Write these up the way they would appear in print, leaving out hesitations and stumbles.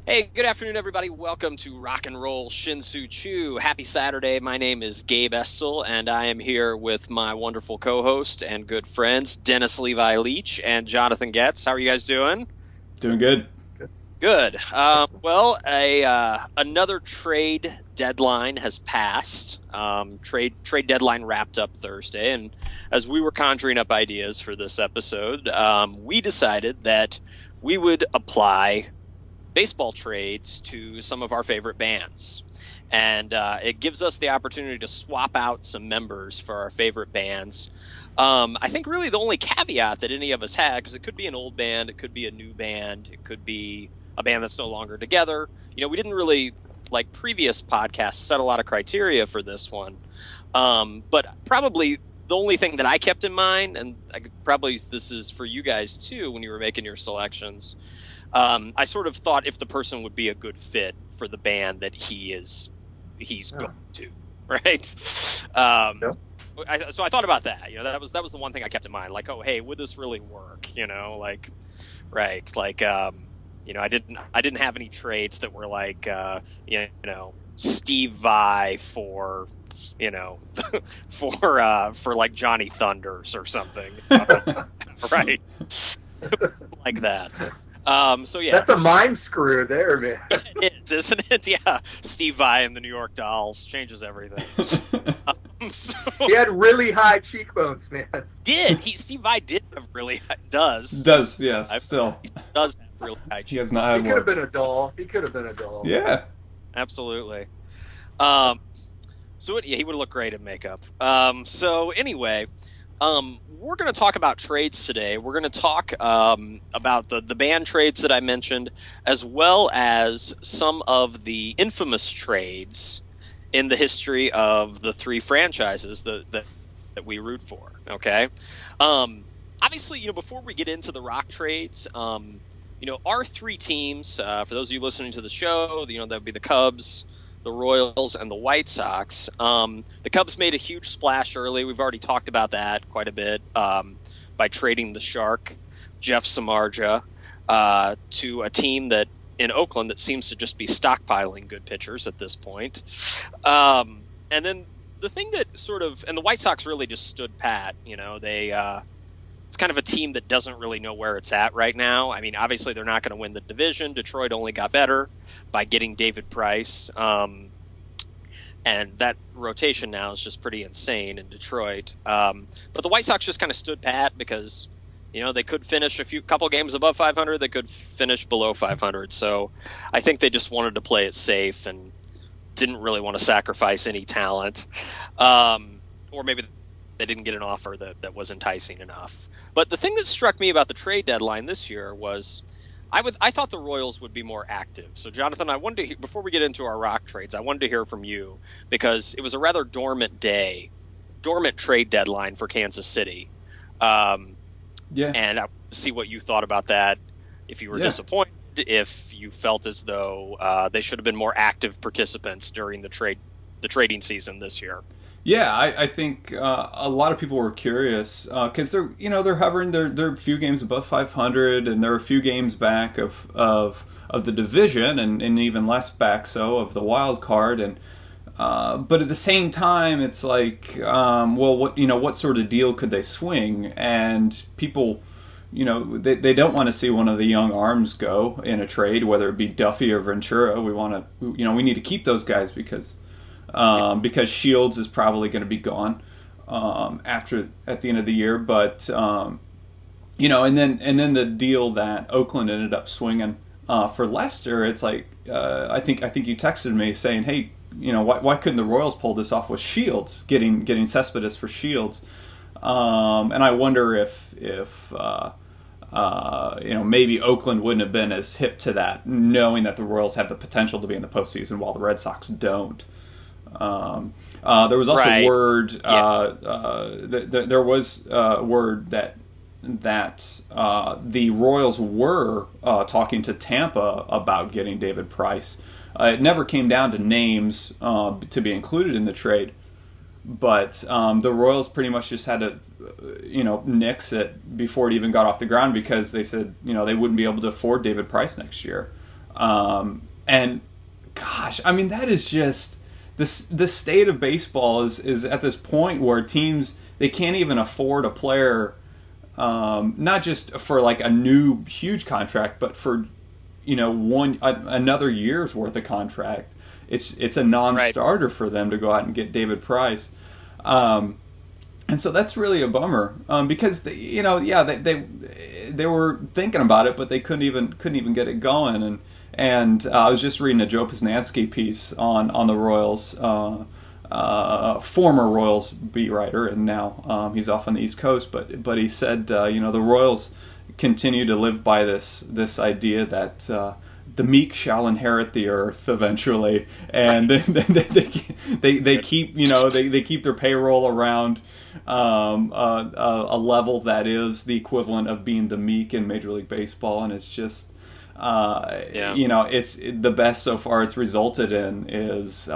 Hey, good afternoon, everybody. Welcome to Rock and Roll Shin-Soo Choo. Happy Saturday. My name is Gabe Estel, and I am here with my wonderful co-host and good friends, Dennis Levi Leach and Jonathan Getz. How are you guys doing? Doing good. Good. Excellent. Well, another trade deadline has passed. Trade deadline wrapped up Thursday, and as we were conjuring up ideas for this episode, we decided that we would apply baseball trades to some of our favorite bands. And it gives us the opportunity to swap out some members for our favorite bands. I think really the only caveat that any of us had, because it could be an old band, it could be a new band, it could be a band that's no longer together. We didn't really, like previous podcasts, set a lot of criteria for this one. But probably the only thing that I kept in mind, and probably this is for you guys too when you were making your selections, I sort of thought if the person would be a good fit for the band that he's Yeah. going to, right? Um, Yeah. so I thought about that. That was the one thing I kept in mind. Like, oh, hey, would this really work? Right? I didn't have any trades that were like, Steve Vai for, you know, for like Johnny Thunders or something, right? Like that. So yeah, That's a mind screw there, man. it is, isn't it? Yeah, Steve Vai and the New York Dolls changes everything. So He had really high cheekbones, man. Steve Vai did have really does Does, yes, I- still. he does have really high He cheeks. has not He had could have one. been a doll. He could have been a doll. Yeah. Absolutely. Um, yeah, he would look great in makeup. So anyway, we're going to talk about trades today. We're going to talk about the band trades that I mentioned, as well as some of the infamous trades in the history of the three franchises that we root for. Okay. Obviously, before we get into the rock trades, our three teams, for those of you listening to the show, that would be the Cubs, the Royals, and the White Sox. The Cubs made a huge splash early. We've already talked about that quite a bit by trading the Shark, Jeff Samardzija, to a team that in Oakland that seems to just be stockpiling good pitchers at this point. And then the thing that and the White Sox really just stood pat. It's kind of a team that doesn't really know where it's at right now. I mean, obviously they're not going to win the division. Detroit only got better by getting David Price. And that rotation now is just pretty insane in Detroit. But the White Sox just kind of stood pat because, they could finish couple games above 500. They could finish below 500. So I think they just wanted to play it safe and didn't really want to sacrifice any talent. Or maybe they didn't get an offer that was enticing enough. But the thing that struck me about the trade deadline this year was I thought the Royals would be more active. So, Jonathan, I wanted to before we get into our rock trades, I wanted to hear from you because it was a rather dormant trade deadline for Kansas City. Yeah. And I want to see what you thought about that. If you were Yeah. disappointed, if you felt as though they should have been more active participants during the trading season this year. Yeah, I think a lot of people were curious because they're hovering, they're a few games above 500, and they're a few games back of the division, and even less back of the wild card, and but at the same time, it's like, well, what sort of deal could they swing? And people, they don't want to see one of the young arms go in a trade, whether it be Duffy or Ventura. We need to keep those guys because Shields is probably going to be gone at the end of the year. But and then the deal that Oakland ended up swinging for Lester, it's like I think you texted me saying, hey, why couldn't the Royals pull this off with Shields, getting Cespedes for Shields? And I wonder if maybe Oakland wouldn't have been as hip to that, knowing that the Royals have the potential to be in the postseason while the Red Sox don't. There was also Right. word. Yeah. There was word that the Royals were talking to Tampa about getting David Price. It never came down to names to be included in the trade, but the Royals pretty much just had to, nix it before it even got off the ground because they said, they wouldn't be able to afford David Price next year. And gosh, I mean, that is just the state of baseball is at this point where teams, they can't even afford a player, not just for like a new huge contract, but for another year's worth of contract. It's a non-starter for them to go out and get David Price. And so that's really a bummer, because they were thinking about it, but they couldn't even get it going. And I was just reading a Joe Posnanski piece on the Royals, former Royals beat writer, and now he's off on the East Coast. But he said the Royals continue to live by this idea that the meek shall inherit the earth eventually, and they keep they keep their payroll around a level that is the equivalent of being the meek in Major League Baseball, and it's just it's the best so far it's resulted in is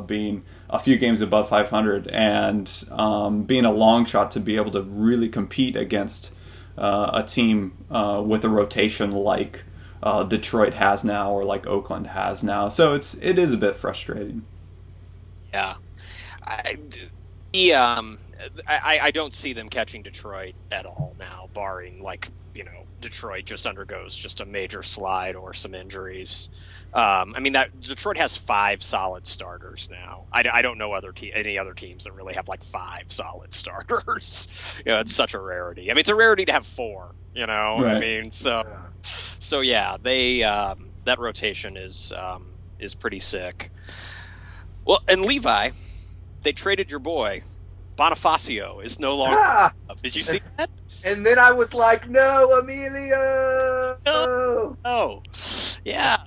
being a few games above 500 and being a long shot to be able to really compete against a team with a rotation like Detroit has now, or like Oakland has now. So it is a bit frustrating. Yeah, I don't see them catching Detroit at all now, barring Detroit just undergoes just a major slide or some injuries. That Detroit has 5 solid starters now. I don't know any other teams that really have like 5 solid starters. It's such a rarity. It's a rarity to have 4. Right. So yeah, they that rotation is pretty sick. Well, and Levi, they traded your boy Bonifacio is no longer. Did you see that? And then I was like, no, Emilio. Oh, yeah.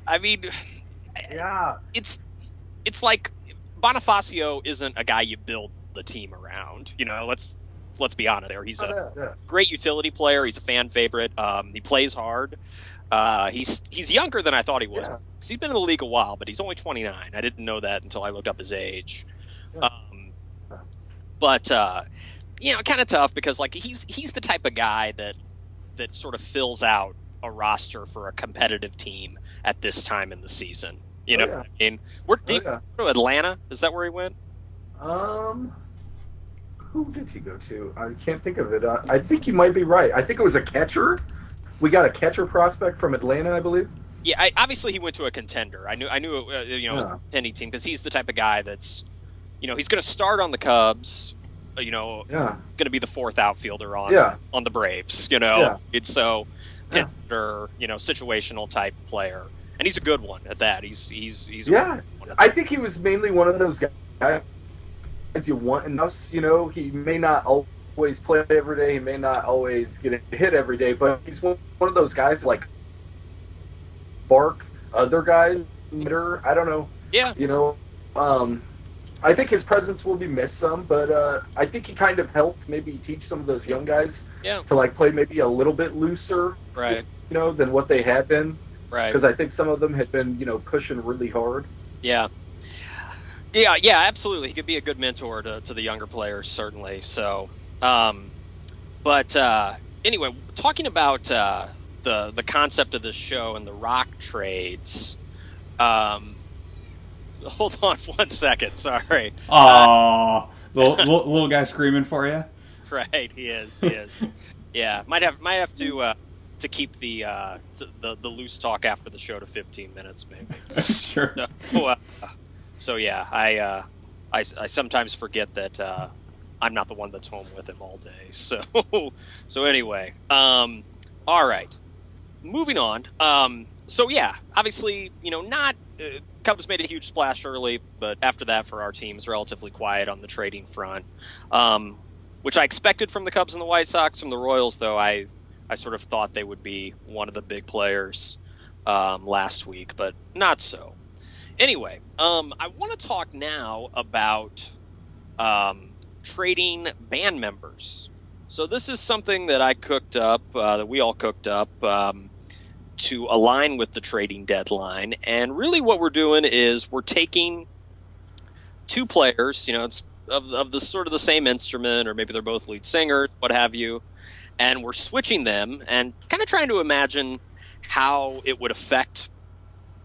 Yeah. It's like Bonifacio isn't a guy you build the team around. Let's be honest there. He's a great utility player. He's a fan favorite. He plays hard. He's younger than I thought he was. Yeah. 'Cause he's been in the league a while, but he's only 29. I didn't know that until I looked up his age. Yeah. Kind of tough because he's the type of guy that sort of fills out a roster for a competitive team at this time in the season. What I mean? Where did he go to Atlanta? Is that where he went? Who did he go to? I can't think of it. I think you might be right. I think it was a catcher. We got a catcher prospect from Atlanta, I believe. Yeah, obviously he went to a contender. I knew it was a contending team because he's the type of guy that's, he's going to start on the Cubs. Going to be the 4th outfielder on the Braves. It's so contender, situational type player, and he's a good one at that. He's I think he was mainly one of those guys you want in us. He may not always play every day. He may not always get a hit every day, but he's one of those guys like Bark, other guys. I don't know. Yeah. I think his presence will be missed some, but I think he kind of helped maybe teach some of those young guys to play maybe a little bit looser, right? Than what they had been, right? Because I think some of them had been pushing really hard. Yeah, absolutely. He could be a good mentor to the younger players, certainly. So, but anyway, talking about the concept of this show and the rock trades. Hold on 1 second. Sorry. Little guy screaming for you. Right, he is. Yeah, might have to keep the loose talk after the show to 15 minutes, maybe. Sure. So yeah, I sometimes forget that I'm not the one that's home with him all day. So anyway, all right, moving on. So yeah, obviously, not. Cubs made a huge splash early, but after that, for our team, is relatively quiet on the trading front, which I expected from the Cubs and the White Sox. From the Royals, though, I sort of thought they would be one of the big players last week, but not so. Anyway, I want to talk now about trading band members. So this is something that I cooked up, that we all cooked up, to align with the trading deadline. And really what we're doing is we're taking 2 players, it's of the sort of the same instrument, or maybe they're both lead singers, what have you, and we're switching them and kind of trying to imagine how it would affect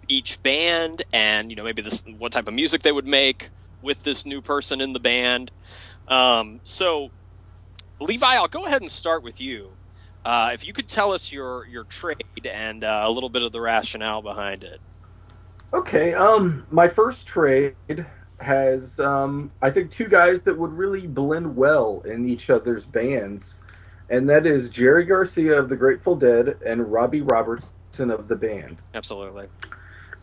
each band, and maybe what type of music they would make with this new person in the band. So, Levi, I'll go ahead and start with you. If you could tell us your trade and a little bit of the rationale behind it. Okay, my first trade has I think two guys that would really blend well in each other's bands, and that is Jerry Garcia of the Grateful Dead and Robbie Robertson of the band. Absolutely.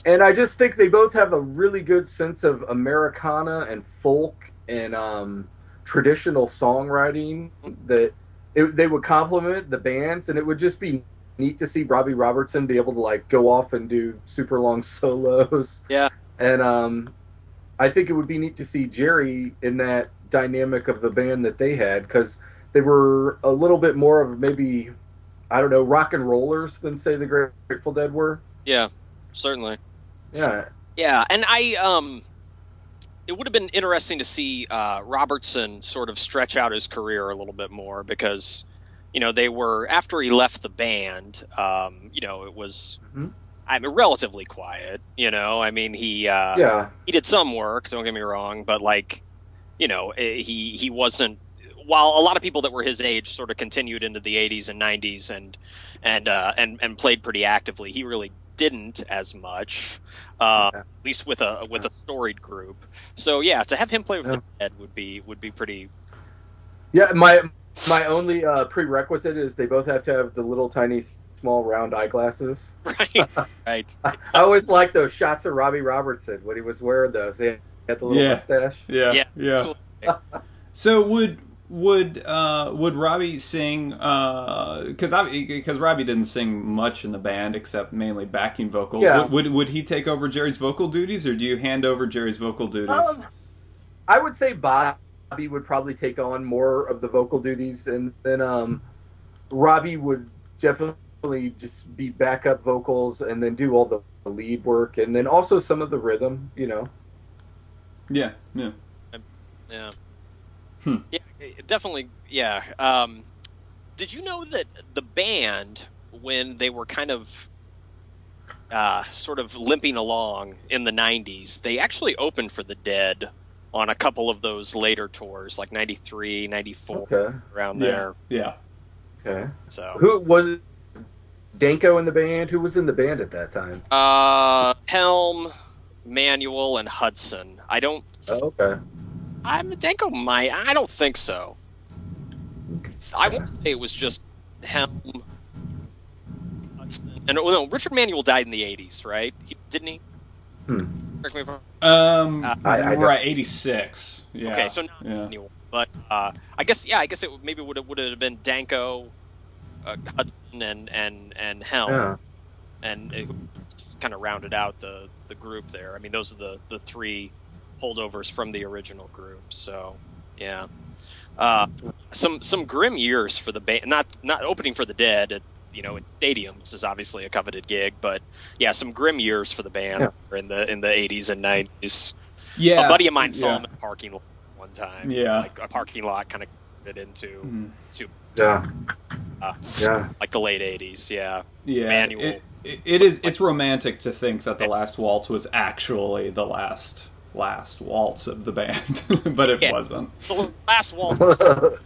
And I just think they both have a really good sense of Americana and folk and traditional songwriting that they would complement the bands, and it would just be neat to see Robbie Robertson be able to like go off and do super long solos. Yeah. And I think it would be neat to see Jerry in that dynamic of the band that they had, because they were a little bit more of maybe, I don't know, rock and rollers than say the Grateful Dead were. Yeah, certainly. Yeah. Yeah, and it would have been interesting to see Robertson sort of stretch out his career a little bit more, because they were, after he left the band, it was relatively quiet. I mean, he did some work, don't get me wrong, but like he wasn't, while a lot of people that were his age sort of continued into the 80s and 90s and played pretty actively, he really didn't as much, at least with a storied group. So yeah, to have him play with the Dead would be pretty. Yeah, my only prerequisite is they both have to have the little tiny small round eyeglasses. Right. Right. I always liked those shots of Robbie Robertson when he was wearing those. He had the little mustache. Yeah. So would Robbie sing? Because Robbie didn't sing much in the band except mainly backing vocals. Yeah. Would he take over Jerry's vocal duties, or do you hand over Jerry's vocal duties? I would say Bobby would probably take on more of the vocal duties, and then Robbie would definitely just be backup vocals and then do all the lead work, and then also some of the rhythm. Yeah. Yeah, definitely. Yeah. Did you know that the band, when they were kind of sort of limping along in the 90s, they actually opened for the Dead on a couple of those later tours, like 93, 94, around there. Yeah. Okay. So who was Danko in the band? Who was in the band at that time? Helm, Manuel, and Hudson. I don't. Oh, okay. Danko might. I don't think so. I want to say it was just Helm, Hudson, and no, Richard Manuel died in the 80s, right? Didn't he? Correct me if right, 86. Yeah. Okay, so not Manuel, but I guess it maybe would have been Danko, Hudson, and Helm, and it kind of rounded out the group there. I mean, those are the three holdovers from the original group. So yeah, some grim years for the band. Not opening for the Dead at in stadiums is obviously a coveted gig, but yeah, some grim years for the band in the 80s and 90s. Yeah, a buddy of mine saw him in a parking lot one time. Yeah, like a parking lot kind of it into like the late 80s. Yeah. Manual. It's romantic to think that the last waltz was actually the last waltz of the band, but it wasn't. The last waltz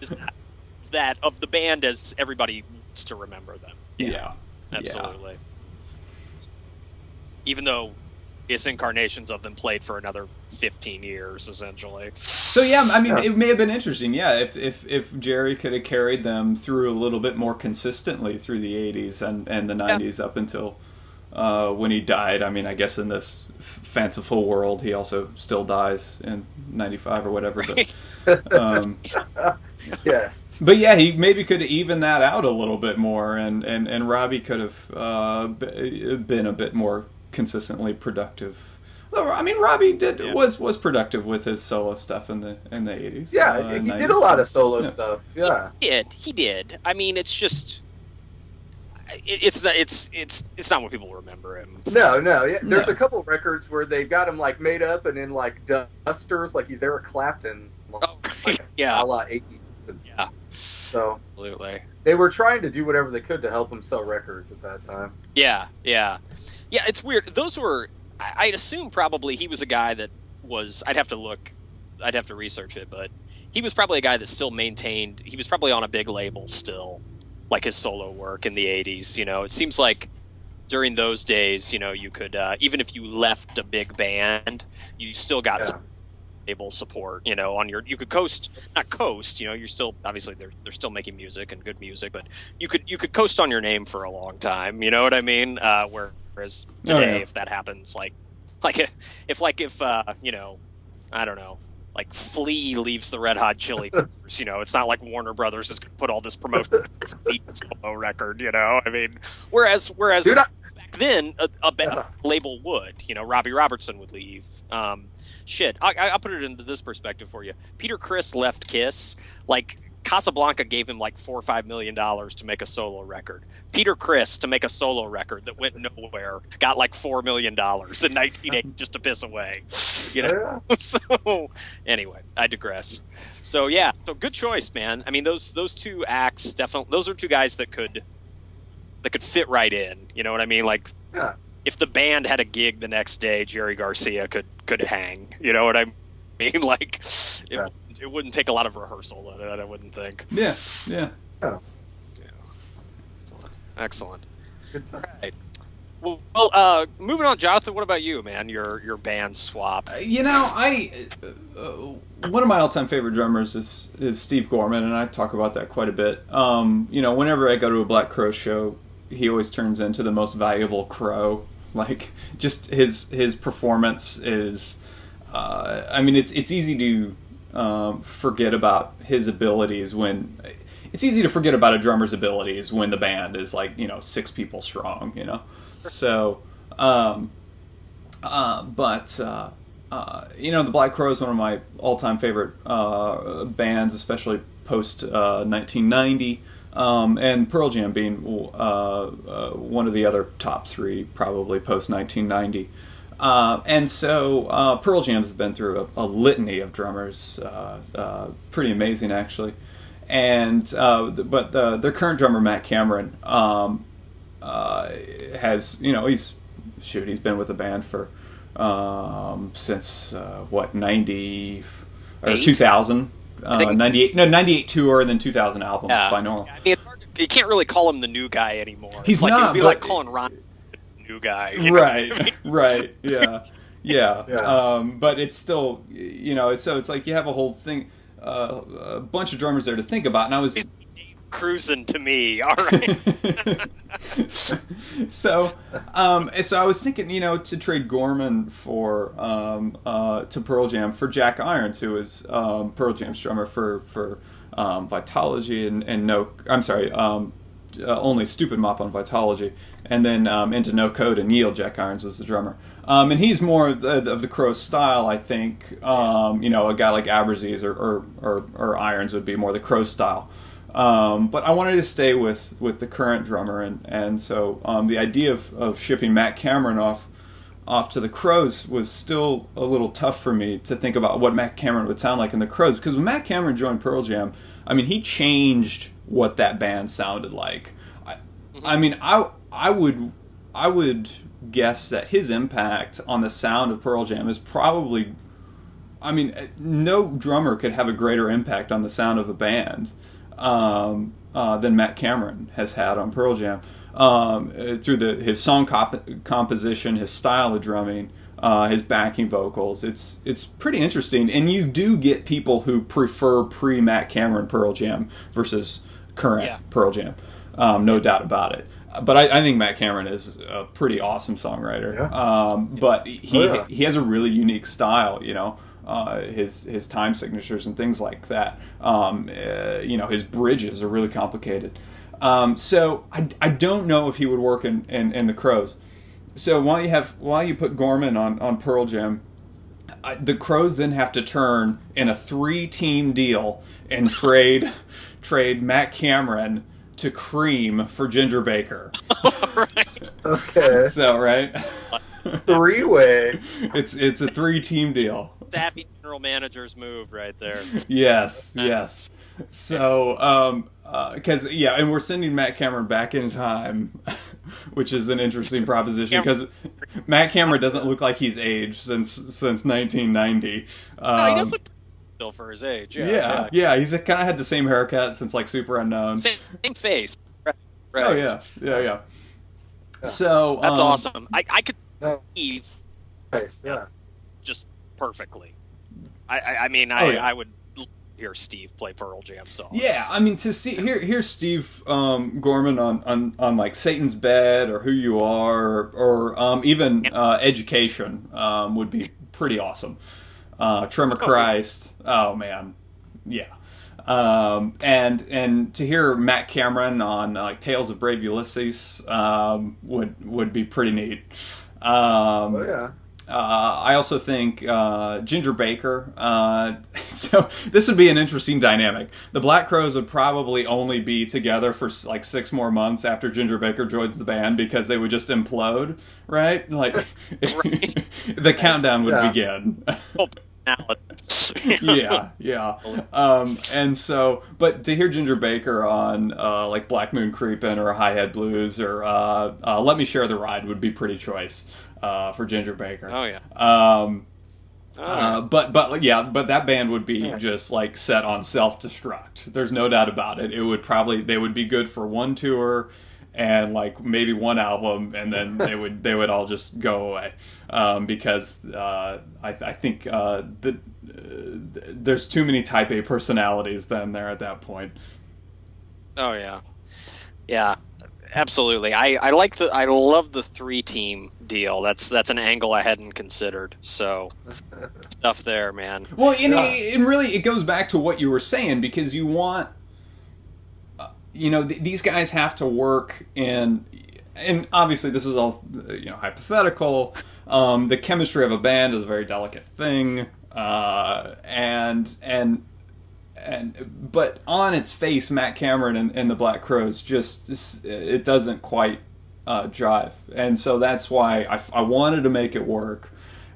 is that of the band as everybody wants to remember them. Yeah. Absolutely. Yeah. Even though its incarnations of them played for another 15 years, essentially. So yeah, I mean, it may have been interesting, if Jerry could have carried them through a little bit more consistently through the 80s and the 90s up until when he died. I mean, I guess in this fanciful world, he also still dies in 95 or whatever. But yes. But yeah, he maybe could have evened that out a little bit more, and Robbie could have been a bit more consistently productive. I mean, Robbie was productive with his solo stuff in the 80s. Yeah, he 90s. did a lot of solo stuff. Yeah, he did. I mean, it's just it's not what people remember him. No. Yeah, there's a couple records where they got him like made up and in like dusters, like he's Eric Clapton. Yeah, a la 80s. Yeah. So absolutely. they were trying to do whatever they could to help him sell records at that time. Yeah. It's weird. Those were, I'd assume probably he was a guy that was. I'd have to research it, but he was probably a guy that still maintained. He was probably on a big label still, like his solo work in the '80s. It seems like during those days, you could even if you left a big band, you still got some label support. On you could not coast. You're still obviously they're still making music and good music, but you could coast on your name for a long time. You know what I mean? Whereas today, if that happens, if I don't know. Like Flea leaves the Red Hot Chili Peppers, it's not like Warner Brothers is going to put all this promotion for Flea solo record, I mean, whereas Dude, back then a label would, Robbie Robertson would leave. I'll put it into this perspective for you. Peter Criss left Kiss, like Casablanca gave him like $4 or $5 million to make a solo record. Peter Criss to make a solo record that went nowhere got like $4 million in 1980 just to piss away. So anyway, I digress. So good choice, man. I mean, those two acts definitely. Those are two guys that could fit right in. You know what I mean? Like, if the band had a gig the next day, Jerry Garcia could hang. You know what I mean? Like, it wouldn't take a lot of rehearsal, I wouldn't think. Yeah. Oh. Excellent. All right. Well, moving on, Jonathan. What about you, man? Your band swap. One of my all-time favorite drummers is Steve Gorman, and I talk about that quite a bit. Whenever I go to a Black Crow show, he always turns into the most valuable crow. Like, just his performance is. It's easy to forget about his abilities when. It's easy to forget about a drummer's abilities when the band is like 6 people strong. So, the Black Crow is one of my all-time favorite bands, especially post 1990, and Pearl Jam being one of the other top 3, probably post 1990. And so Pearl Jam's been through a litany of drummers, pretty amazing actually. And but their current drummer Matt Cameron has he's been with the band for since 90 or 2000, 98 tour and then 2000 album by Normal. I mean, it's hard you can't really call him the new guy anymore. He's like, not. It'd be like calling Ron the new guy. Right. Yeah. But it's still it's like you have a whole thing. A bunch of drummers there to think about, and I was cruising to me. All right. So I was thinking, to trade Gorman for to Pearl Jam for Jack Irons, who is Pearl Jam's drummer for Vitology and no, I'm sorry, only Stupid Mop on Vitology, and then into No Code and Yield. Jack Irons was the drummer. And he's more of the Crow style, I think. A guy like Aberzies or Irons would be more the Crow style. But I wanted to stay with the current drummer, and so the idea of shipping Matt Cameron off to the Crows was still a little tough for me to think about what Matt Cameron would sound like in the Crows, because when Matt Cameron joined Pearl Jam, I mean, he changed what that band sounded like. I would guess that his impact on the sound of Pearl Jam is probably, no drummer could have a greater impact on the sound of a band than Matt Cameron has had on Pearl Jam, through his song composition, his style of drumming, his backing vocals. It's pretty interesting, and you do get people who prefer pre-Matt Cameron Pearl Jam versus current Pearl Jam, no doubt about it. But I think Matt Cameron is a pretty awesome songwriter. But he has a really unique style, his time signatures and things like that. His bridges are really complicated. So I don't know if he would work in the Crows. So while you put Gorman on Pearl Jam, the Crows then have to turn in a 3-team deal and trade Matt Cameron to Cream for Ginger Baker. Right. Okay. So, right? 3-way. It's a 3-team deal. Savvy general manager's move right there. Yes. So, Because and we're sending Matt Cameron back in time, which is an interesting proposition because Matt Cameron doesn't look like he's aged since 1990. No, he does look still for his age. Yeah. He's kind of had the same haircut since like Super Unknown. Same face. Right. Oh yeah. So that's awesome. I could see just perfectly. I would hear Steve play Pearl Jam songs. Yeah, I mean to see here's Steve Gorman on like Satan's Bed or Who You Are or even Education would be pretty awesome. Tremor Christ. Oh man, yeah. And to hear Matt Cameron on like Tales of Brave Ulysses would be pretty neat. I also think Ginger Baker. So this would be an interesting dynamic. The Black Crowes would probably only be together for like 6 more months after Ginger Baker joins the band because they would just implode, right? Like the countdown would begin. Yeah. And so, but to hear Ginger Baker on like Black Moon Creepin' or High Head Blues or Let Me Share the Ride would be pretty choice for Ginger Baker. Oh yeah. But that band would be just like set on self-destruct. There's no doubt about it. They would be good for one tour and like maybe one album, and then they would all just go away because I think there's too many Type A personalities then there at that point. Oh yeah, absolutely. I love the 3-team deal. That's an angle I hadn't considered. So stuff there, man. Well, and really it goes back to what you were saying because you want. These guys have to work and obviously this is all hypothetical. The chemistry of a band is a very delicate thing, but on its face, Matt Cameron and the Black Crowes it doesn't quite jive, and so that's why I wanted to make it work,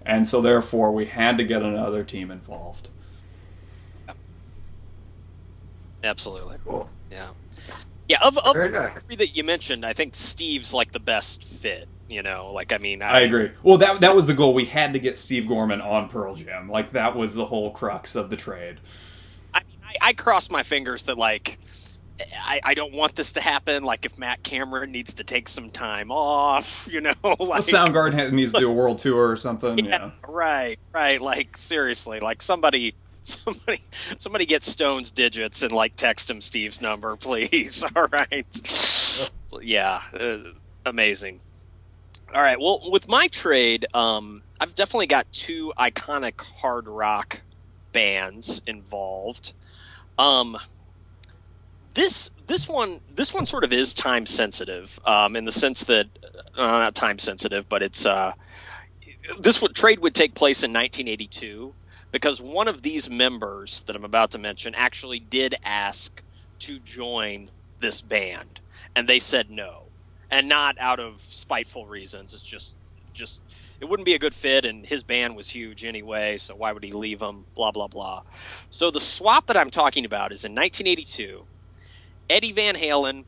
and so therefore we had to get another team involved. Absolutely. Cool. Yeah. Yeah, of Very the nice. three that you mentioned, I think Steve's like the best fit. I agree. Well, that was the goal. We had to get Steve Gorman on Pearl Jam. Like that was the whole crux of the trade. I cross my fingers that like I don't want this to happen. Like if Matt Cameron needs to take some time off, like Soundgarden needs to do a world tour or something. Yeah. Right. Like seriously, like somebody get Stone's digits and like text him Steve's number, please. All right. Yeah, amazing. All right. Well, with my trade, I've definitely got 2 iconic hard rock bands involved. This one sort of is time sensitive, in the sense that not time sensitive, but it's trade would take place in 1982. Because one of these members that I'm about to mention actually did ask to join this band, and they said no, and not out of spiteful reasons. It's just it wouldn't be a good fit, and his band was huge anyway, so why would he leave them? Blah blah blah. So the swap that I'm talking about is in 1982. Eddie Van Halen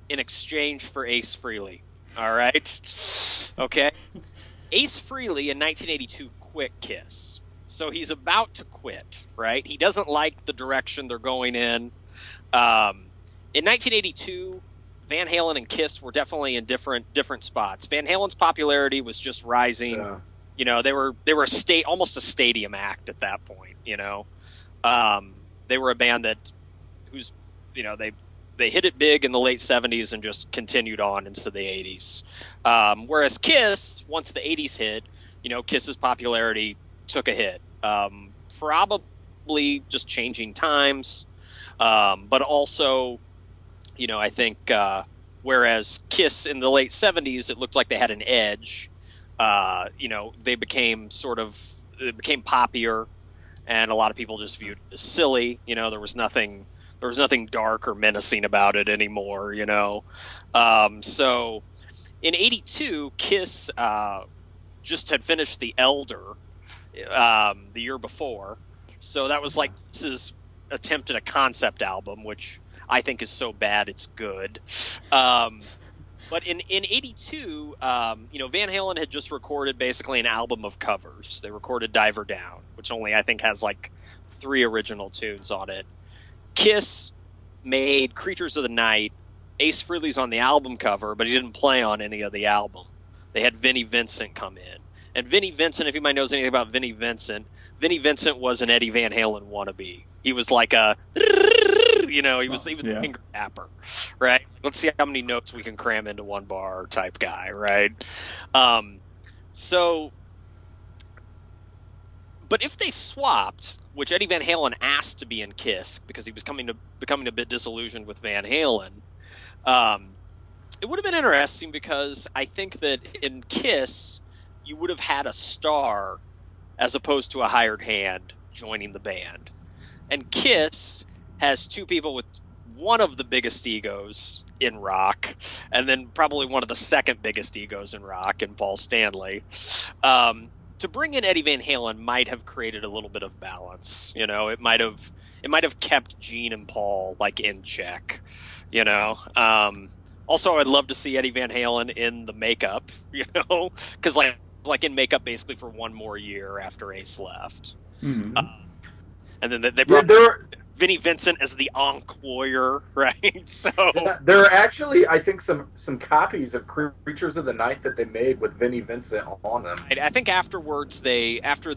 in exchange for Ace Frehley. All right, okay. Ace Frehley in 1982 quit Kiss. So he's about to quit, right? He doesn't like the direction they're going in. In 1982, Van Halen and Kiss were definitely in different spots. Van Halen's popularity was just rising. Yeah. They were almost a stadium act at that point. They were a band they hit it big in the late 70s and just continued on into the 80s. Whereas Kiss, once the 80s hit, Kiss's popularity took a hit, probably just changing times, but also, I think whereas Kiss in the late 70s, it looked like they had an edge. They became poppier, and a lot of people just viewed it as silly. There was nothing dark or menacing about it anymore. So in '82, Kiss just had finished The Elder. The year before, so that was like Kiss's attempt at a concept album, which I think is so bad it's good. But in '82, Van Halen had just recorded basically an album of covers. They recorded Diver Down, which only I think has like 3 original tunes on it. Kiss made Creatures of the Night. Ace Frehley's on the album cover, but he didn't play on any of the album. They had Vinnie Vincent come in. And Vinnie Vincent, if anybody knows anything about Vinnie Vincent was an Eddie Van Halen wannabe. He was like a, he was a finger tapper, right? Let's see how many notes we can cram into one bar type guy, right? But if they swapped, which Eddie Van Halen asked to be in Kiss because he was becoming a bit disillusioned with Van Halen, it would have been interesting because I think that in Kiss you would have had a star as opposed to a hired hand joining the band. And Kiss has 2 people with one of the biggest egos in rock, and then probably one of the second biggest egos in rock in Paul Stanley. To bring in Eddie Van Halen might have created a little bit of balance. It might have kept Gene and Paul like in check. Also, I'd love to see Eddie Van Halen in the makeup. Because like in makeup basically for one more year after Ace left. Mm-hmm. And then they brought Vinnie Vincent as the encore, right? So there are actually, I think, some copies of Creatures of the Night that they made with Vinnie Vincent on them. I think afterwards, after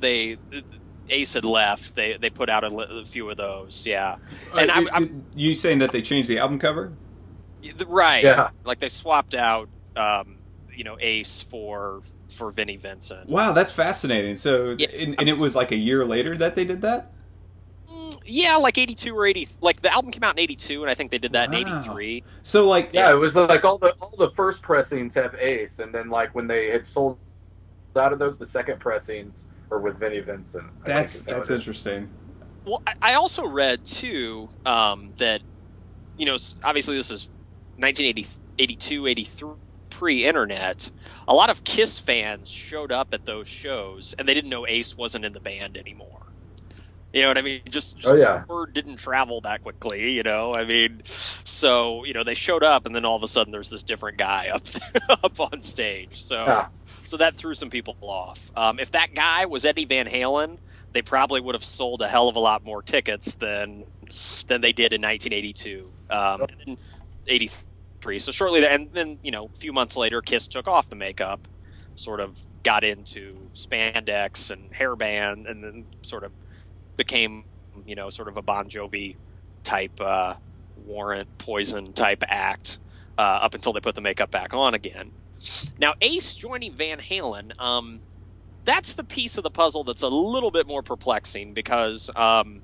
Ace had left, they put out a few of those, yeah. And I'm you saying that they changed the album cover? Right. Yeah. Like they swapped out, Ace for Vinnie Vincent. Wow, that's fascinating. So, yeah. And it was like a year later that they did that? Yeah, like 82 or 80. Like the album came out in 82, and I think they did that in 83. So, like, yeah, it was like all the first pressings have Ace, and then like when they had sold out of those, the second pressings are with Vinnie Vincent. That's interesting. Well, I also read too that obviously this is 1982, 83, pre-internet. A lot of Kiss fans showed up at those shows, and they didn't know Ace wasn't in the band anymore. You know what I mean? Just word didn't travel that quickly, So, they showed up, and then all of a sudden there's this different guy up on stage. So that threw some people off. If that guy was Eddie Van Halen, they probably would have sold a hell of a lot more tickets than they did in 1982, and then 83. So shortly, and then a few months later, Kiss took off the makeup, sort of got into spandex and hairband, and then sort of became, sort of a Bon Jovi type, Warrant, Poison type act, up until they put the makeup back on again. Now, Ace joining Van Halen, that's the piece of the puzzle that's a little bit more perplexing because, they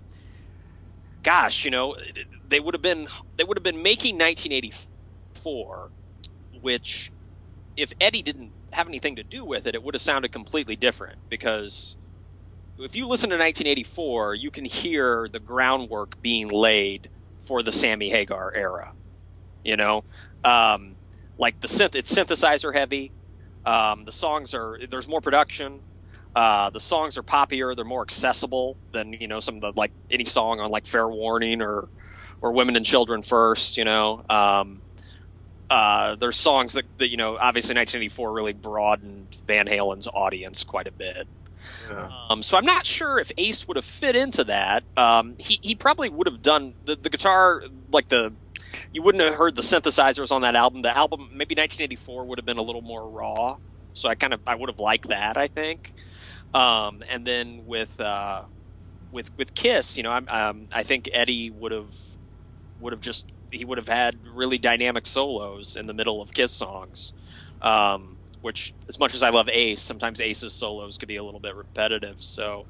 would have been making 1984, which, if Eddie didn't have anything to do with it, it would have sounded completely different because if you listen to 1984, you can hear the groundwork being laid for the Sammy Hagar era. Like it's synthesizer heavy. The songs there's more production. The songs are poppier. They're more accessible than some of the like any song on like Fair Warning or Women and Children First. There's songs that obviously 1984 really broadened Van Halen's audience quite a bit. Yeah. So I'm not sure if Ace would have fit into that. He probably would have done the guitar, you wouldn't have heard the synthesizers on that album. The album, maybe 1984, would have been a little more raw. So I would have liked that, I think. And then with Kiss, I think Eddie would have had really dynamic solos in the middle of Kiss songs. Which, as much as I love Ace, sometimes Ace's solos could be a little bit repetitive. So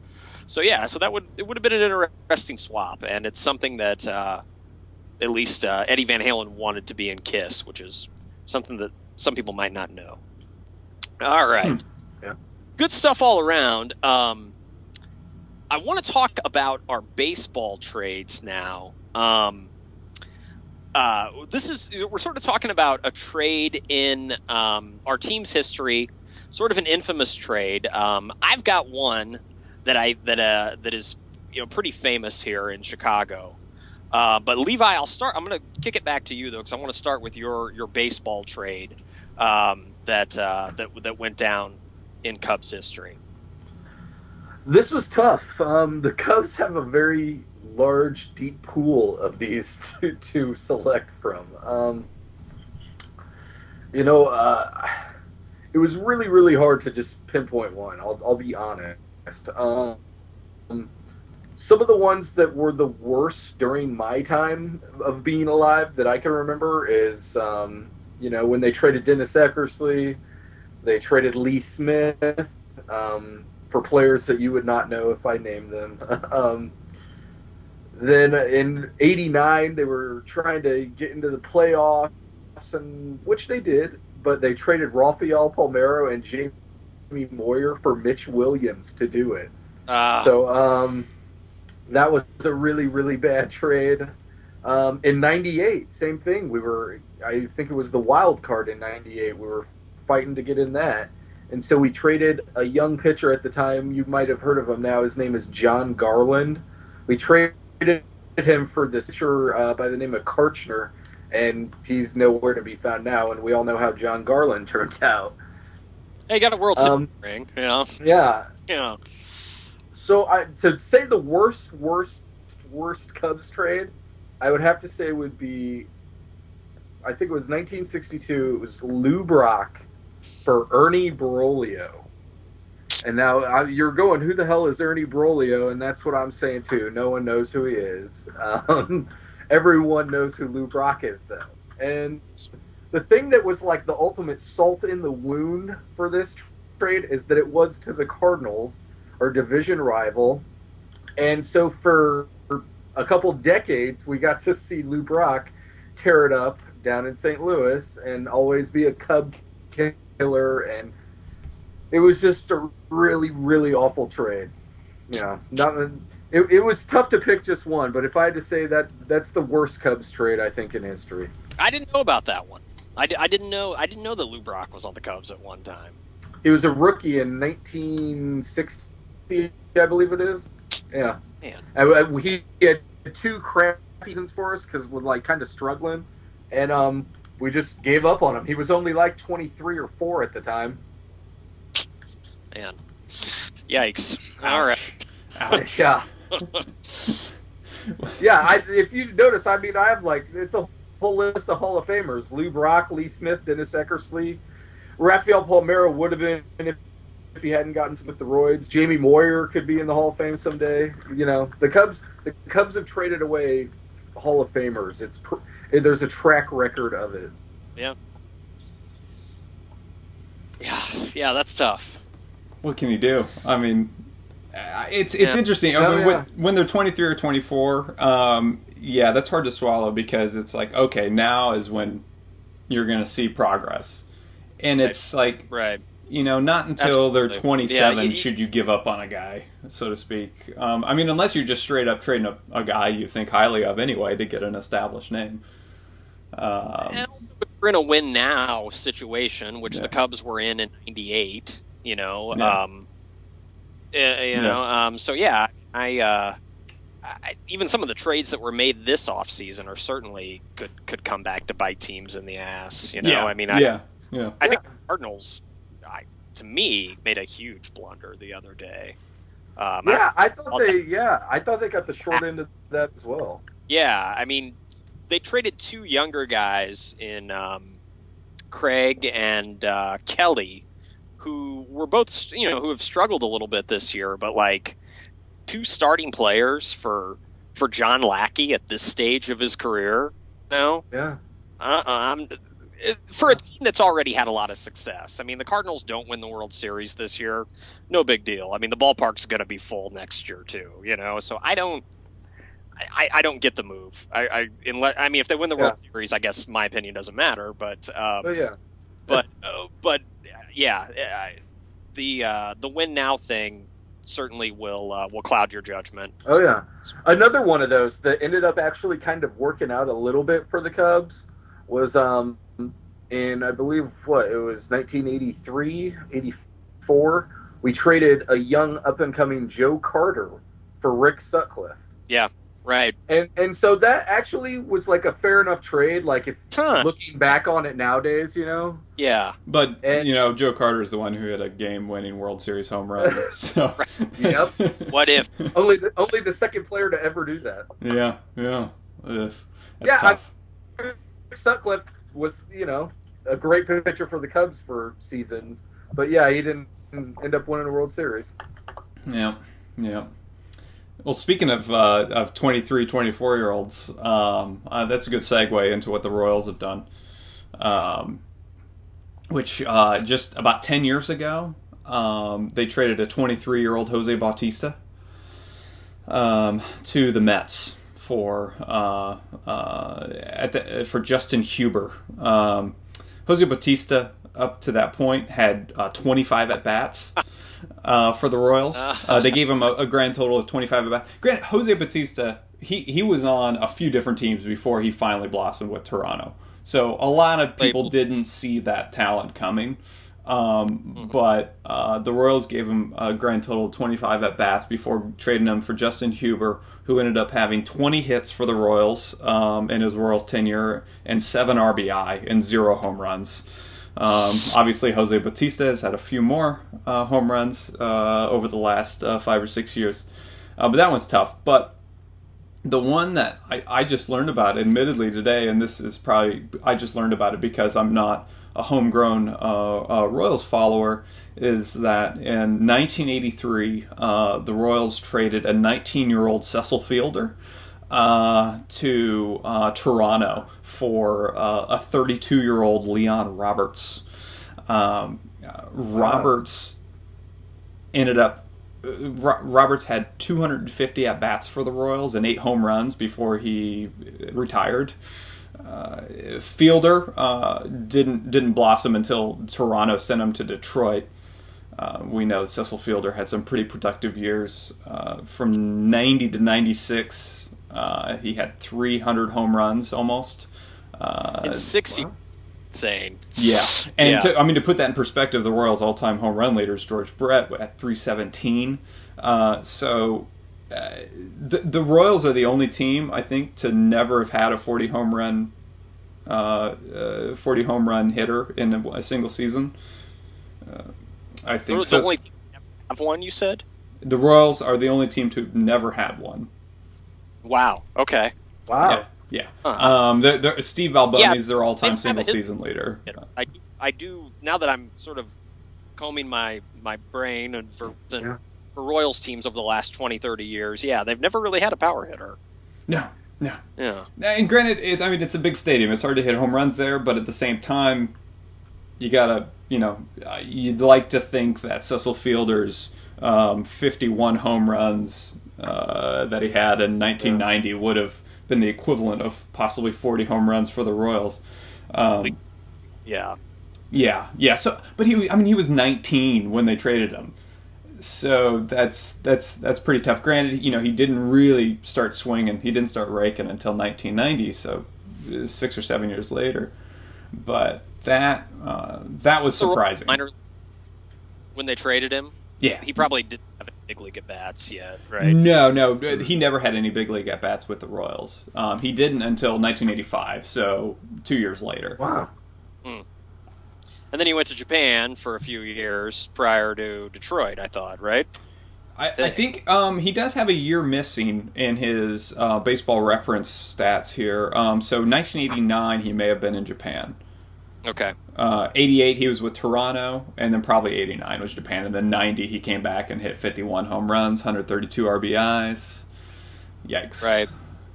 it would have been an interesting swap, and it's something that at least Eddie Van Halen wanted to be in Kiss, which is something that some people might not know. All right, Yeah. Good stuff all around. I want to talk about our baseball trades now. We're sort of talking about a trade in our team's history, sort of an infamous trade. I've got one that is pretty famous here in Chicago. But Levi, I'm going to kick it back to you though, because I want to start with your baseball trade that went down in Cubs history. This was tough. The Cubs have a very large, deep pool of these to select from. You know, it was really, really hard to just pinpoint one. I'll be honest. Some of the ones that were the worst during my time of being alive that I can remember is, when they traded Dennis Eckersley, they traded Lee Smith for players that you would not know if I named them. Then in '89, they were trying to get into the playoffs, and which they did, but they traded Rafael Palmeiro and Jamie Moyer for Mitch Williams to do it. So that was a really, really bad trade. In '98, same thing. I think it was the wild card in '98. We were fighting to get in that. And so we traded a young pitcher at the time. You might have heard of him now. His name is John Garland. We traded him for this pitcher by the name of Karchner, and he's nowhere to be found now. And we all know how John Garland turned out. Hey, got a World Series ring. Yeah. Yeah. So to say the worst Cubs trade, I would have to say would be, I think it was 1962. It was Lou Brock for Ernie Broglio. And now you're going, who the hell is Ernie Broglio? And that's what I'm saying too. No one knows who he is. Everyone knows who Lou Brock is, though. And the thing that was like the ultimate salt in the wound for this trade is that it was to the Cardinals, our division rival. And so for a couple decades, we got to see Lou Brock tear it up down in St. Louis and always be a Cub killer. And it was just a really, really awful trade. It was tough to pick just one, but if I had to say that's the worst Cubs trade, I think, in history. I didn't know about that one. I didn't know that Lou Brock was on the Cubs at one time. He was a rookie in 1960, I believe it is. Yeah. Man. He had 2 crappy seasons for us because we're like kind of struggling, and we just gave up on him. He was only like 23 or 4 at the time. Man, yikes! Ouch. All right. Ouch. Yeah. Yeah. If you notice, I mean, I have it's a whole list of Hall of Famers: Lou Brock, Lee Smith, Dennis Eckersley, Rafael Palmeiro would have been if he hadn't gotten with the roids. Jamie Moyer could be in the Hall of Fame someday. The Cubs have traded away Hall of Famers. There's a track record of it. Yeah. Yeah, that's tough. What can you do? I mean, it's interesting. When they're 23 or 24, that's hard to swallow because it's like, okay, now is when you're going to see progress. And it's like, right. Not until they're 27 should you give up on a guy, so to speak. I mean, unless you're just straight up trading a guy you think highly of anyway to get an established name. And also, we're in a win now situation, which the Cubs were in '98. So I even some of the trades that were made this offseason are certainly could come back to bite teams in the ass. I think the Cardinals, to me, made a huge blunder the other day. I thought they got the short end of that as well. Yeah, I mean, they traded 2 younger guys in Craig and Kelly, who were both, who have struggled a little bit this year, but like 2 starting players for John Lackey at this stage of his career. No, yeah, for a team that's already had a lot of success. I mean, the Cardinals don't win the World Series this year. No big deal. I mean, the ballpark's going to be full next year too. So I don't get the move. I mean, if they win the World Series, I guess my opinion doesn't matter. But the win now thing certainly will cloud your judgment. Oh yeah, another one of those that ended up actually kind of working out a little bit for the Cubs was in, I believe, it was 1983, 84. We traded a young up and coming Joe Carter for Rick Sutcliffe. Yeah. Right. And so that actually was like a fair enough trade. Like if Huh. looking back on it nowadays, Yeah. But and Joe Carter is the one who hit a game-winning World Series home run. So Right. yep, What if? only the second player to ever do that. yeah, yeah, Ugh. That's Yeah, tough. Sutcliffe was, a great pitcher for the Cubs for seasons, but yeah, he didn't end up winning a World Series. Yeah, yeah. Well, speaking of 23, 24-year-olds, that's a good segue into what the Royals have done. Um, which just about 10 years ago, they traded a 23-year-old Jose Bautista to the Mets for Justin Huber. Jose Bautista up to that point had 25 at bats for the Royals. They gave him a grand total of 25 at bats. Granted, Jose Bautista he was on a few different teams before he finally blossomed with Toronto. So a lot of people didn't see that talent coming. But the Royals gave him a grand total of 25 at bats before trading him for Justin Huber, who ended up having 20 hits for the Royals in his Royals tenure and 7 RBI and 0 home runs. Obviously, Jose Bautista has had a few more home runs over the last 5 or 6 years, but that one's tough. But the one that I just learned about, admittedly, today, and this is probably, I just learned about it because I'm not a homegrown Royals follower, is that in 1983, the Royals traded a 19-year-old Cecil Fielder to Toronto for a 32-year-old Leon Roberts. Roberts ended up Roberts had 250 at bats for the Royals and 8 home runs before he retired. Fielder didn't blossom until Toronto sent him to Detroit. We know Cecil Fielder had some pretty productive years from 90 to 96. He had 300 home runs almost. In 60. Wow. Insane. Yeah, and to put that in perspective, the Royals' all-time home run leader is George Brett at 317. The Royals are the only team, I think, to never have had a 40 home run hitter in a single season. I think the only team to have one. You said the Royals are the only team to have never had one. Wow. Okay. Wow. Yeah. Uh-huh. Steve Alboni is their all-time single-season leader. I do now that I'm sort of combing my brain and for Royals teams over the last 20, 30 years. Yeah, they've never really had a power hitter. No. Yeah. And granted, it's a big stadium. It's hard to hit home runs there, but at the same time, you gotta, you'd like to think that Cecil Fielder's 51 home runs that he had in 1990 would have been the equivalent of possibly 40 home runs for the Royals. Yeah. So, but he was 19 when they traded him, so that's pretty tough. Granted, he didn't really start swinging. He didn't start raking until 1990, so 6 or 7 years later. But that was surprising. When they traded him. Yeah, he probably didn't have any big league at bats yet, right? No, he never had any big league at bats with the Royals. He didn't until 1985, so 2 years later. Wow. And then he went to Japan for a few years prior to Detroit, I thought, right? I think he does have a year missing in his baseball reference stats here. So 1989, he may have been in Japan. Okay. 88, he was with Toronto, and then probably 89 was Japan, and then 90, he came back and hit 51 home runs, 132 RBIs. Yikes. Right.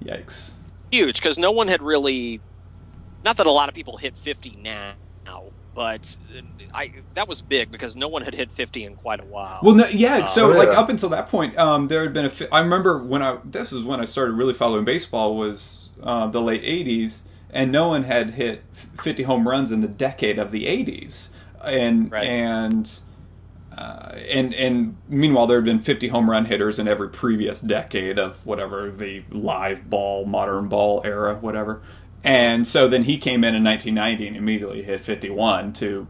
Yikes. Huge, because no one had really, not that a lot of people hit 50 now, but that was big because no one had hit 50 in quite a while. Well, up until that point, there had been I remember this was when I started really following baseball, was the late 80s, and no one had hit 50 home runs in the decade of the 80s. And meanwhile, there had been 50 home run hitters in every previous decade of whatever the live ball, modern ball era, whatever. And so then he came in 1990 and immediately hit 51 to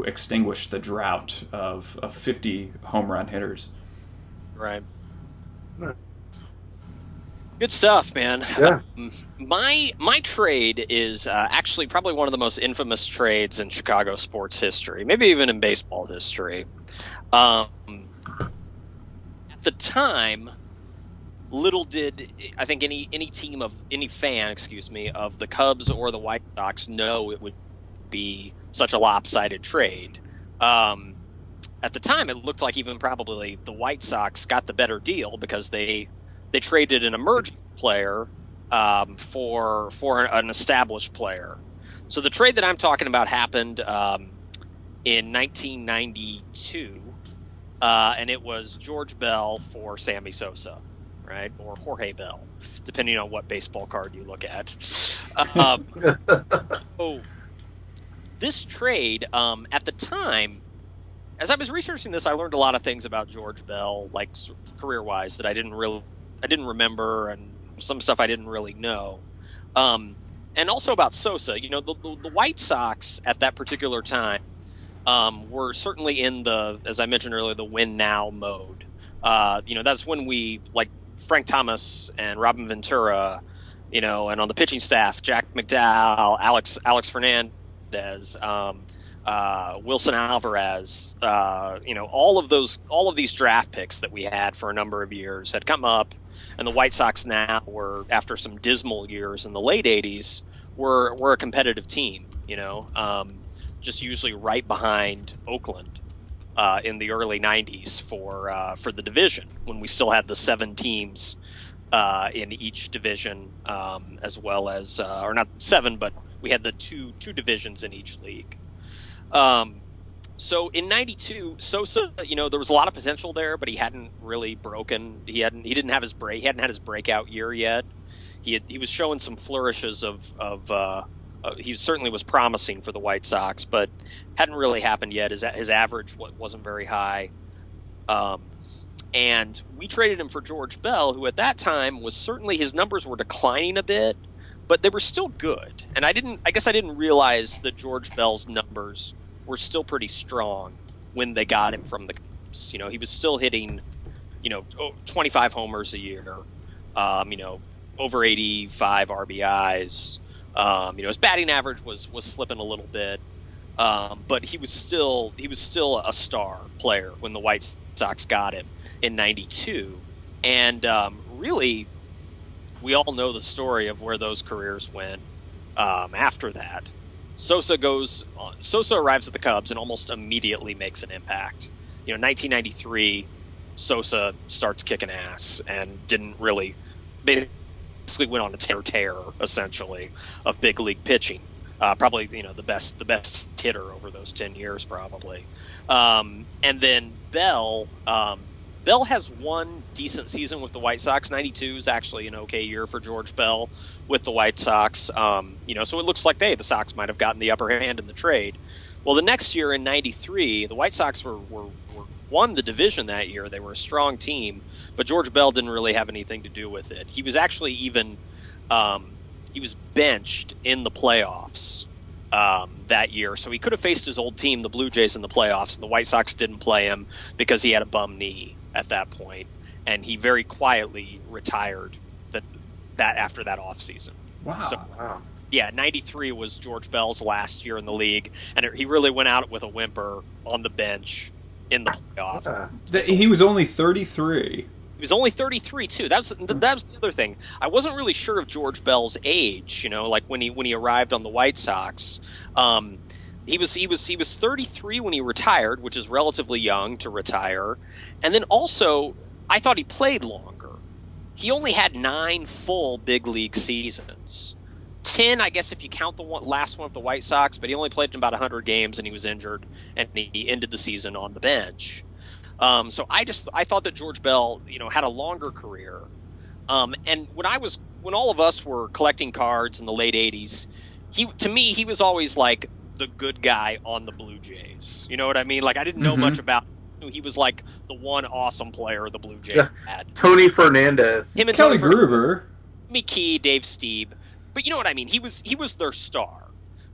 extinguish the drought of 50 home run hitters. Right. Good stuff, man. Yeah. My trade is actually probably one of the most infamous trades in Chicago sports history, maybe even in baseball history. Um, at the time, little did I think any fan, excuse me, of the Cubs or the White Sox know it would be such a lopsided trade. Um, at the time, it looked like even probably the White Sox got the better deal because they traded an emerging player for an established player. So the trade that I'm talking about happened in 1992, and it was George Bell for Sammy Sosa, right, or Jorge Bell, depending on what baseball card you look at. So this trade, at the time, as I was researching this, I learned a lot of things about George Bell, like career-wise, that I didn't remember, and some stuff I didn't really know. And also about Sosa. You know, the White Sox at that particular time were certainly in the, as I mentioned earlier, the win now mode. You know, that's when we, like Frank Thomas and Robin Ventura, you know, and on the pitching staff, Jack McDowell, Alex Fernandez, Wilson Alvarez, you know, all of these draft picks that we had for a number of years had come up, and the White Sox now were, after some dismal years in the late '80s, were a competitive team. You know, just usually right behind Oakland in the early '90s for the division, when we still had the 7 teams in each division, as well as or not 7, but we had the two divisions in each league. So in '92, Sosa, you know, there was a lot of potential there, but he hadn't really broken. He hadn't had his breakout year yet. He was showing some flourishes of he certainly was promising for the White Sox, but hadn't really happened yet. His average wasn't very high. And we traded him for George Bell, who at that time was certainly, his numbers were declining a bit, but they were still good. And I guess I didn't realize that George Bell's numbers were still pretty strong when they got him from the Cubs. You know, he was still hitting, you know, 25 homers a year, you know, over 85 RBIs. You know, his batting average was slipping a little bit, but he was still a star player when the White Sox got him in '92. And really, we all know the story of where those careers went after that. Sosa arrives at the Cubs and almost immediately makes an impact. You know, 1993, Sosa starts kicking ass and didn't really, basically went on a tear essentially of big league pitching. Probably, you know, the best hitter over those 10 years probably. And then Bell has one decent season with the White Sox. '92 is actually an okay year for George Bell with the White Sox. You know, so it looks like the Sox might have gotten the upper hand in the trade. Well, the next year in '93, the White Sox won the division that year. They were a strong team, but George Bell didn't really have anything to do with it. He was actually even he was benched in the playoffs that year, so he could have faced his old team, the Blue Jays, in the playoffs, and the White Sox didn't play him because he had a bum knee at that point, and he very quietly retired that after that offseason. Wow. So, yeah, '93 was George Bell's last year in the league, and he really went out with a whimper on the bench in the playoff. He was only 33. He was only 33 too. That was the other thing. I wasn't really sure of George Bell's age. You know, like when he arrived on the White Sox, he was 33 when he retired, which is relatively young to retire. And then also, I thought he played longer. He only had 9 full big league seasons. 10, I guess, if you count the last one with the White Sox, but he only played in about 100 games and he was injured, and he ended the season on the bench. So I thought that George Bell, you know, had a longer career. And when all of us were collecting cards in the late '80s, to me he was always like the good guy on the Blue Jays. You know what I mean? Like, I didn't know much about him. He was like the one awesome player the Blue Jays had. Tony Fernandez, him and Kelly Gruber, Mickey, Dave Stieb. But you know what I mean? He was their star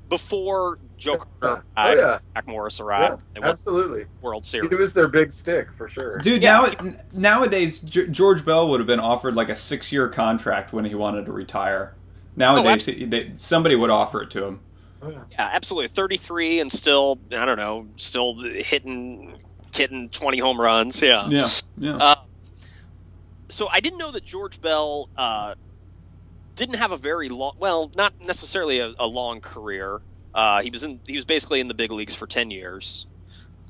before Joe Carter Yeah. Oh arrived, yeah, Jack Morris yeah, arrived. They won absolutely. the World He Series. was their big stick for sure. Dude, Yeah. nowadays George Bell would have been offered like a 6-year contract when he wanted to retire. Nowadays, somebody would offer it to him. Oh, yeah. Yeah, absolutely. 33 and still, I don't know, still hitting 20 home runs. Yeah. Yeah, yeah. So I didn't know that George Bell didn't have a very long, well, not necessarily a long career. He was basically in the big leagues for 10 years.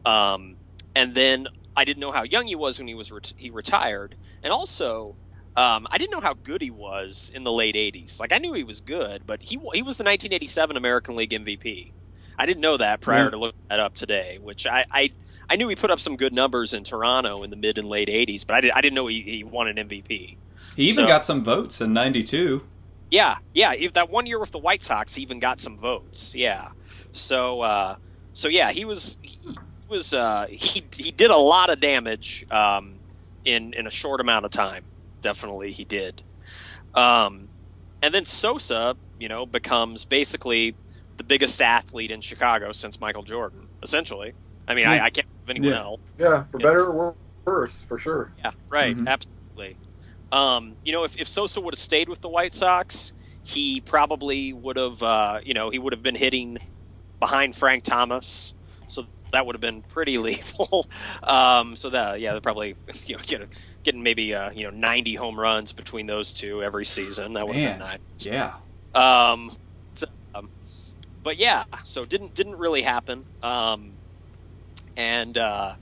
And then I didn't know how young he was when he retired. And also, I didn't know how good he was in the late 80s. Like, I knew he was good, but he was the 1987 American League MVP. I didn't know that prior to looking that up today, which I knew he put up some good numbers in Toronto in the mid and late 80s, but I didn't know he won an MVP. He even got some votes in '92. Yeah. That 1 year with the White Sox, he even got some votes. Yeah. So yeah, he did a lot of damage in a short amount of time. Definitely, he did. And then Sosa, becomes basically the biggest athlete in Chicago since Michael Jordan. Essentially, I mean, I can't think of anyone else. Yeah, for better or worse, for sure. Yeah, right. Mm-hmm. Absolutely. If Sosa would have stayed with the White Sox, he probably would have, he would have been hitting behind Frank Thomas. So that would have been pretty lethal. They're probably, getting maybe, 90 home runs between those two every season. That would have been nice. Yeah. But yeah, so didn't really happen. And the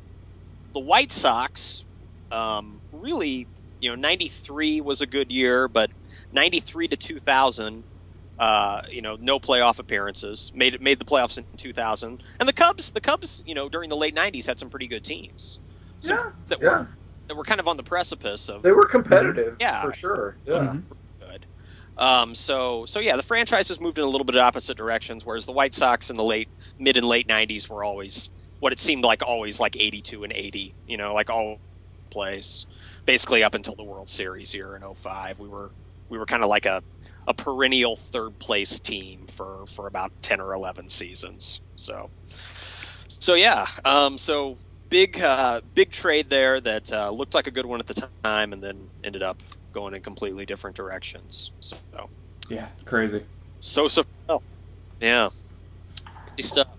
White Sox, really, 93 was a good year, but 93 to 2000, no playoff appearances. Made the playoffs in 2000. And the Cubs, during the late 90s had some pretty good teams. That were kind of on the precipice of. They were competitive, yeah, for sure. Yeah. Mm-hmm. Good. So yeah, the franchises moved in a little bit opposite directions, whereas the White Sox in the mid and late 90s were always what it seemed like always like 82 and 80, like all place. Basically up until the World Series year in 05, we were kind of like a perennial third place team for about 10 or 11 seasons. So yeah, so big trade there that looked like a good one at the time, and then ended up going in completely different directions. So yeah, crazy. Yeah, crazy stuff.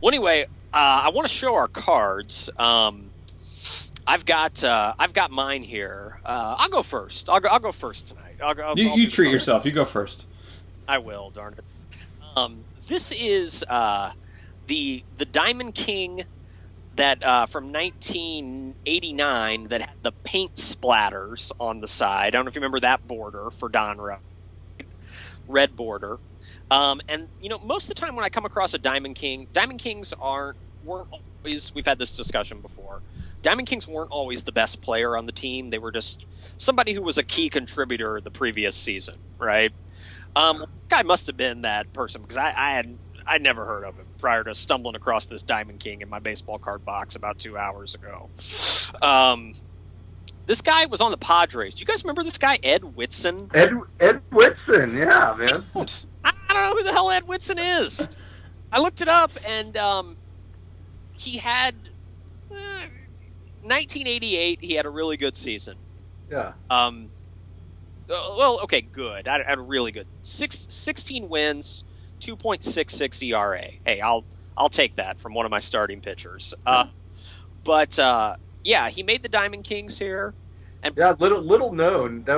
Well, anyway, I want to show our cards. I've got mine here. I'll go first. I'll go first tonight. You treat yourself. You go first. I will. Darn it. This is the Diamond King that from 1989 that had the paint splatters on the side. I don't know if you remember that border for Donruss. Red border. And most of the time when I come across a Diamond Kings weren't always. We've had this discussion before. Diamond Kings weren't always the best player on the team. They were just somebody who was a key contributor the previous season, right? This guy must have been that person because I'd never heard of him prior to stumbling across this Diamond King in my baseball card box about 2 hours ago. This guy was on the Padres. Do you guys remember this guy, Ed Whitson? Ed Whitson, yeah, man. I don't know who the hell Ed Whitson is. I looked it up, and he had 1988. He had a really good season. Yeah. Well, okay, good. I had a really good 16 wins, 2.66 ERA. Hey, I'll take that from one of my starting pitchers. Yeah, he made the Diamond Kings here. And yeah, little known. That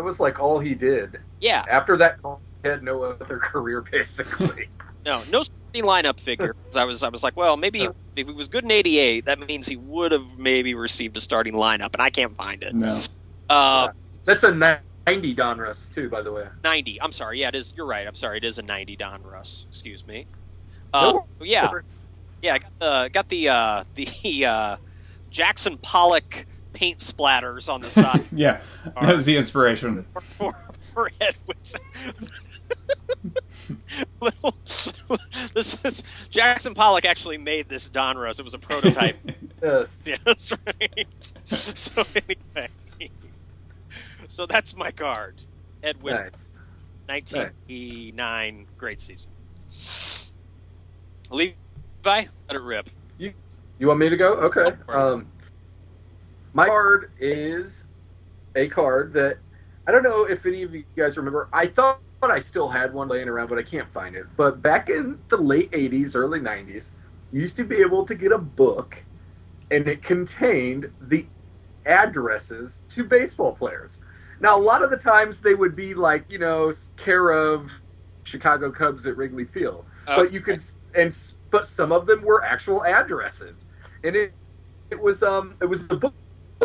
was like all he did. Yeah. After that, he had no other career basically. No starting lineup figure. I was like, well, maybe if he was good in '88, that means he would have maybe received a starting lineup, and I can't find it. No. That's a 90 Donruss too, by the way. 90. I'm sorry. Yeah, it is. You're right. I'm sorry. It is a 90 Donruss. Excuse me. No yeah. worries. Yeah. Got the Jackson Pollock paint splatters on the side. Yeah, that was the inspiration. For Ed Whitson. This is Jackson Pollock actually made this Donruss. It was a prototype. Yes. Yeah, that's right. So anyway, so that's my card. Ed Whitson, Nice. 1989, great season. Levi, let it rip. You want me to go? Okay. My card is a card that I don't know if any of you guys remember. I thought I still had one laying around, but I can't find it. But back in the late 80s, early 90s, you used to be able to get a book, and it contained the addresses to baseball players. Now, a lot of the times they would be like, care of Chicago Cubs at Wrigley Field. But you could, but some of them were actual addresses. And it was the book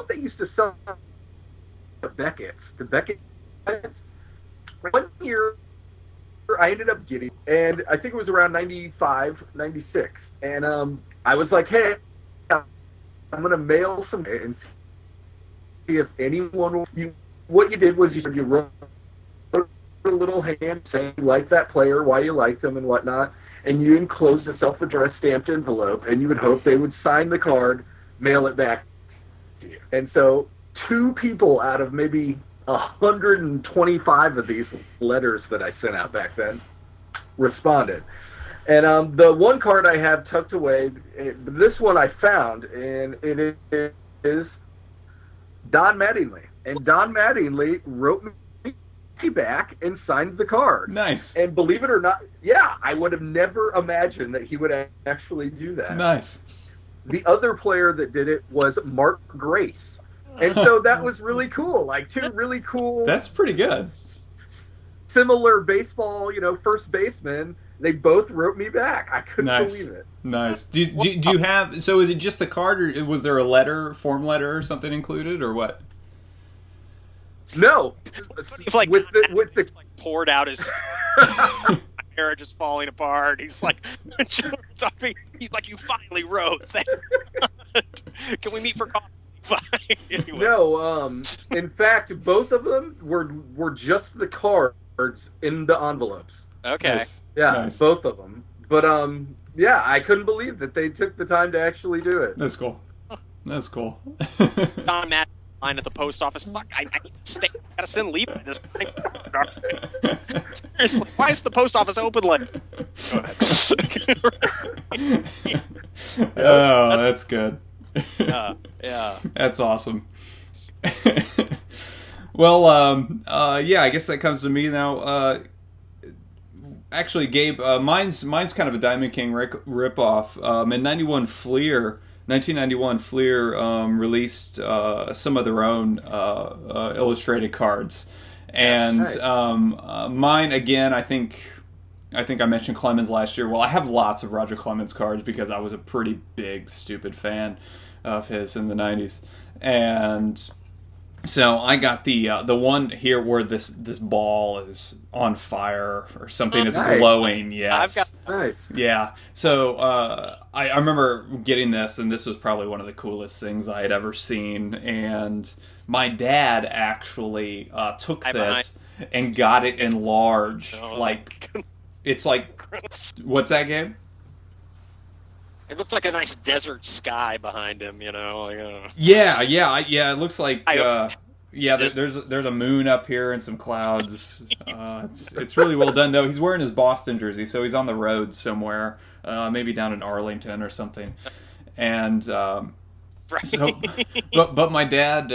that used to sell the Beckett's. One year, I ended up getting, and I think it was around 95, 96. And I was like, hey, I'm going to mail some and see if anyone will. What you did was you wrote a little hand saying you liked that player, why you liked him, and whatnot. And you enclosed a self-addressed stamped envelope, and you would hope they would sign the card, mail it back to you. And so 2 people out of maybe 125 of these letters that I sent out back then responded. And the one card I have tucked away, this one I found, and it is Don Mattingly. And Don Mattingly wrote me back and signed the card. Nice. And believe it or not, I would have never imagined that he would actually do that. Nice. The other player that did it was Mark Grace. And so that was really cool. Like 2 really cool. That's pretty good. Similar baseball, first baseman. They both wrote me back. I couldn't believe it. Nice. Do you have, so is it just the card, or was there a form letter or something included, or what? No. Like, with the poured out his marriage is falling apart. He's like, he's like, you finally wrote. Can we meet for coffee? Anyway. No, in fact, both of them were just the cards in the envelopes. Okay. Nice. Yeah, Nice. Both of them. But I couldn't believe that they took the time to actually do it. That's cool. That's cool. Don Matt line at the post office. Fuck, I need to stay. I gotta send Levi this thing. Seriously, why is the post office open late? Go ahead. Oh, that's good. Yeah. That's awesome. Well, I guess that comes to me now. Actually, Gabe, mine's kind of a Diamond King ripoff. In 1991, Fleer released some of their own illustrated cards, and Nice. Mine again. I think I mentioned Clemens last year. Well, I have lots of Roger Clemens cards because I was a pretty big stupid fan of his in the 90s, and so I got the one here where this ball is on fire or something is Nice. glowing. Yes. Nice. Yeah. So I remember getting this, and this was probably one of the coolest things I had ever seen. And my dad actually took this and got it enlarged. Oh. Like, it's like, what's that, Gabe? It looked like a nice desert sky behind him, Yeah. It looks like There's a moon up here and some clouds. It's really well done though. He's wearing his Boston jersey, so he's on the road somewhere, maybe down in Arlington or something. And so, but my dad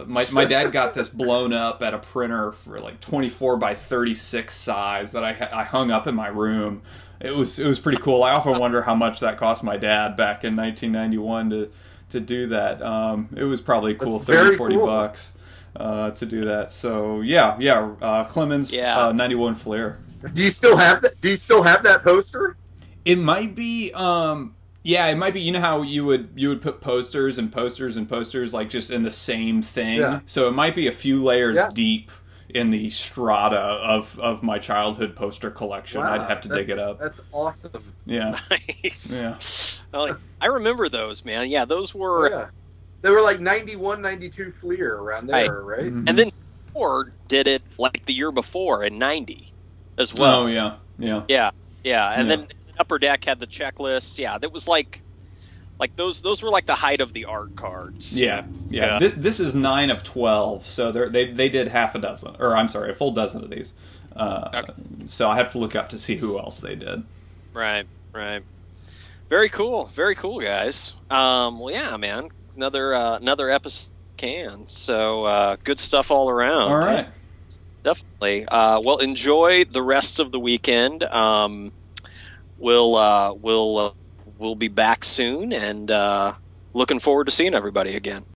my dad got this blown up at a printer for like 24 by 36 size that I hung up in my room. It was pretty cool. I often wonder how much that cost my dad back in 1991 to do that. It was probably a cool $30-40 to do that. So Clemens 91 Flair. Do you still have that? Do you still have that poster? It might be it might be. You know how you would put posters and posters and posters like just in the same thing. Yeah. So it might be a few layers deep in the strata of my childhood poster collection. Wow, I'd have to dig it up. That's awesome. Yeah. Nice. Yeah. I remember those, man. Yeah, those were. Yeah. They were like 91, 92 Fleer around there, right? Mm-hmm. And then Ford did it like the year before in 90 as well. Oh, yeah. And Yeah. then Upper Deck had the checklist. Yeah, that was like those were like the height of the art cards. Yeah. Yeah. This is 9 of 12, so they did half a dozen, or I'm sorry, a full dozen of these. Okay. So I have to look up to see who else they did. Right. Very cool, guys. Well, yeah, man, another episode can. So good stuff all around. All right. Definitely. Well, enjoy the rest of the weekend. We'll be back soon, and looking forward to seeing everybody again.